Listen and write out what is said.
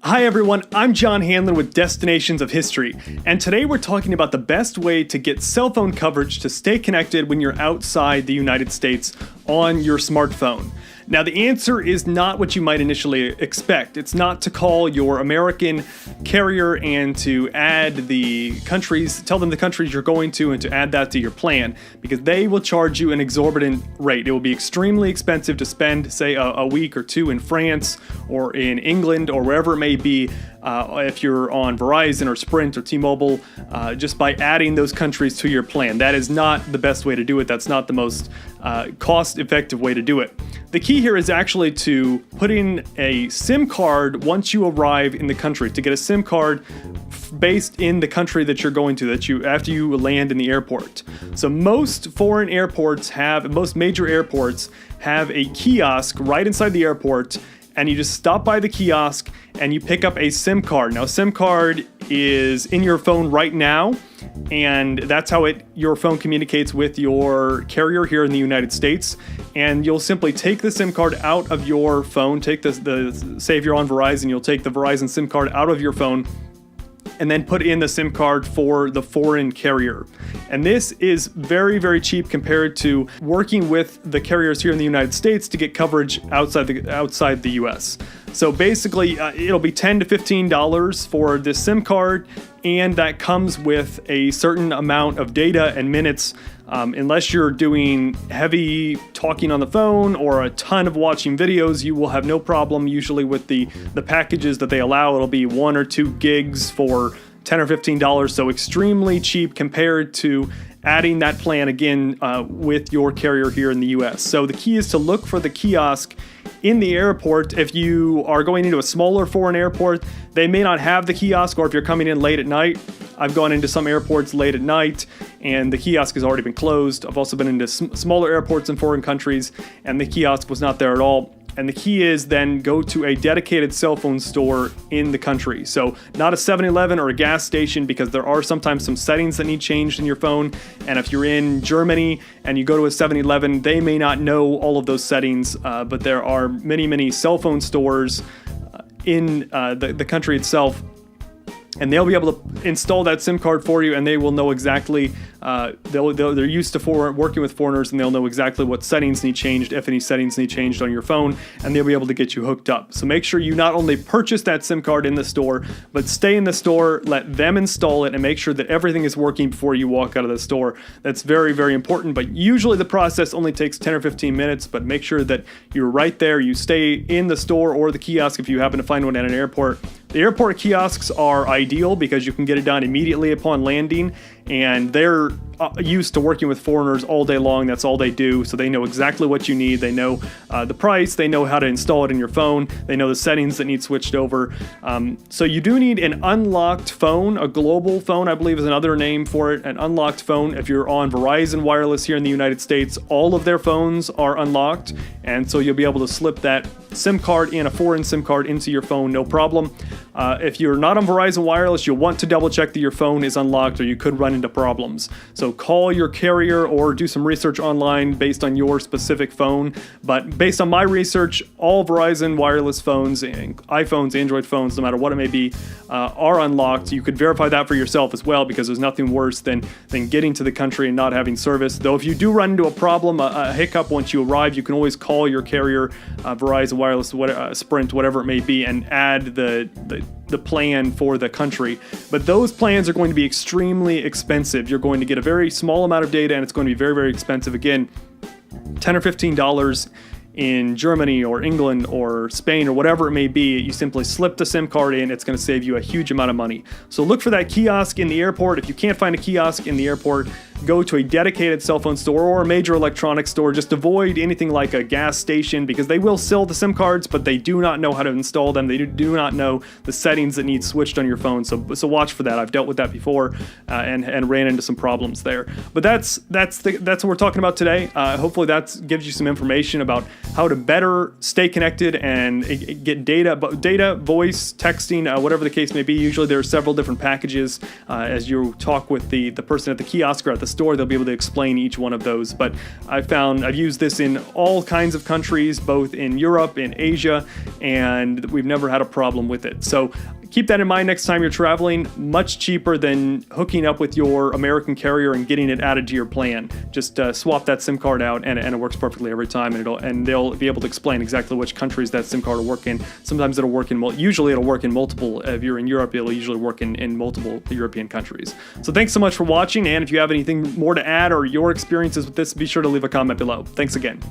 Hi everyone, I'm John Hanlon with Destinations of History, and today we're talking about the best way to get cell phone coverage to stay connected when you're outside the United States on your smartphone. Now the answer is not what you might initially expect. It's not to call your American carrier and to add the countries, tell them the countries you're going to and to add that to your plan, because they will charge you an exorbitant rate. It will be extremely expensive to spend, say, a week or two in France or in England or wherever it may be if you're on Verizon or Sprint or Tmobile, just by adding those countries to your plan. That is not the best way to do it. That's not the most cost-effective way to do it. The key here is actually to put in a SIM card once you arrive in the country, to get a SIM card based in the country that you're going to, after you land in the airport. So most major airports have a kiosk right inside the airport, and you just stop by the kiosk and you pick up a SIM card. Now, a SIM card is in your phone right now, and that's how your phone communicates with your carrier here in the United States. And you'll simply take the SIM card out of your phone, say if you're on Verizon, you'll take the Verizon SIM card out of your phone and then put in the SIM card for the foreign carrier. And this is very, very cheap compared to working with the carriers here in the United States to get coverage outside the US. So basically, it'll be $10 to $15 for this SIM card, and that comes with a certain amount of data and minutes. Unless you're doing heavy talking on the phone or a ton of watching videos, you will have no problem usually with the packages that they allow. It'll be 1 or 2 gigs for $10 or $15, so extremely cheap compared to adding that plan again with your carrier here in the US. So the key is to look for the kiosk in the airport. If you are going into a smaller foreign airport, they may not have the kiosk, or if you're coming in late at night. I've gone into some airports late at night and the kiosk has already been closed. I've also been into smaller airports in foreign countries and the kiosk was not there at all. And the key is then go to a dedicated cell phone store in the country. So not a 7-Eleven or a gas station, because there are sometimes some settings that need changed in your phone. And if you're in Germany and you go to a 7-Eleven, they may not know all of those settings, but there are many, many cell phone stores in the country itself. And they'll be able to install that SIM card for you, and they will know exactly, they're used to working with foreigners, and they'll know exactly what settings need changed, if any settings need changed on your phone, and they'll be able to get you hooked up. So make sure you not only purchase that SIM card in the store, but stay in the store, let them install it, and make sure that everything is working before you walk out of the store. That's very, very important, but usually the process only takes 10 or 15 minutes, but make sure that you're right there. You stay in the store or the kiosk if you happen to find one at an airport. The airport kiosks are ideal because you can get it done immediately upon landing, and they're used to working with foreigners all day long. That's all they do, so they know exactly what you need. They know the price, they know how to install it in your phone, they know the settings that need switched over. So you do need an unlocked phone. A global phone, I believe, is another name for it. An unlocked phone. If you're on Verizon Wireless here in the United States, all of their phones are unlocked, and so you'll be able to slip that SIM card in, a foreign SIM card, into your phone, no problem. If you're not on Verizon Wireless, you'll want to double check that your phone is unlocked, or you could run into problems. So call your carrier or do some research online based on your specific phone. But based on my research, all Verizon Wireless phones, and iPhones, Android phones, no matter what it may be, are unlocked. You could verify that for yourself as well, because there's nothing worse than getting to the country and not having service. Though if you do run into a problem, a hiccup once you arrive, you can always call your carrier, Verizon Wireless, Sprint, whatever it may be, and add the plan for the country. But those plans are going to be extremely expensive. You're going to get a very small amount of data, and it's going to be very, very expensive. Again, $10 or $15 in Germany or England or Spain or whatever it may be. You simply slip the SIM card in. It's going to save you a huge amount of money. So look for that kiosk in the airport. If you can't find a kiosk in the airport, go to a dedicated cell phone store or a major electronics store. Just avoid anything like a gas station, because they will sell the SIM cards, but they do not know how to install them. They do not know the settings that need switched on your phone. So watch for that. I've dealt with that before and ran into some problems there. But that's what we're talking about today. Hopefully that gives you some information about how to better stay connected and get data, voice, texting, whatever the case may be. Usually there are several different packages. As you talk with the person at the kiosk or at the store, they'll be able to explain each one of those. But I've used this in all kinds of countries, both in Europe, in Asia, and we've never had a problem with it. So keep that in mind next time you're traveling. Much cheaper than hooking up with your American carrier and getting it added to your plan. Just swap that SIM card out, and it works perfectly every time. And they'll be able to explain exactly which countries that SIM card will work in. Sometimes it'll work in usually it'll work in multiple. If you're in Europe, it'll usually work in multiple European countries. So thanks so much for watching. And if you have anything more to add or your experiences with this, be sure to leave a comment below. Thanks again.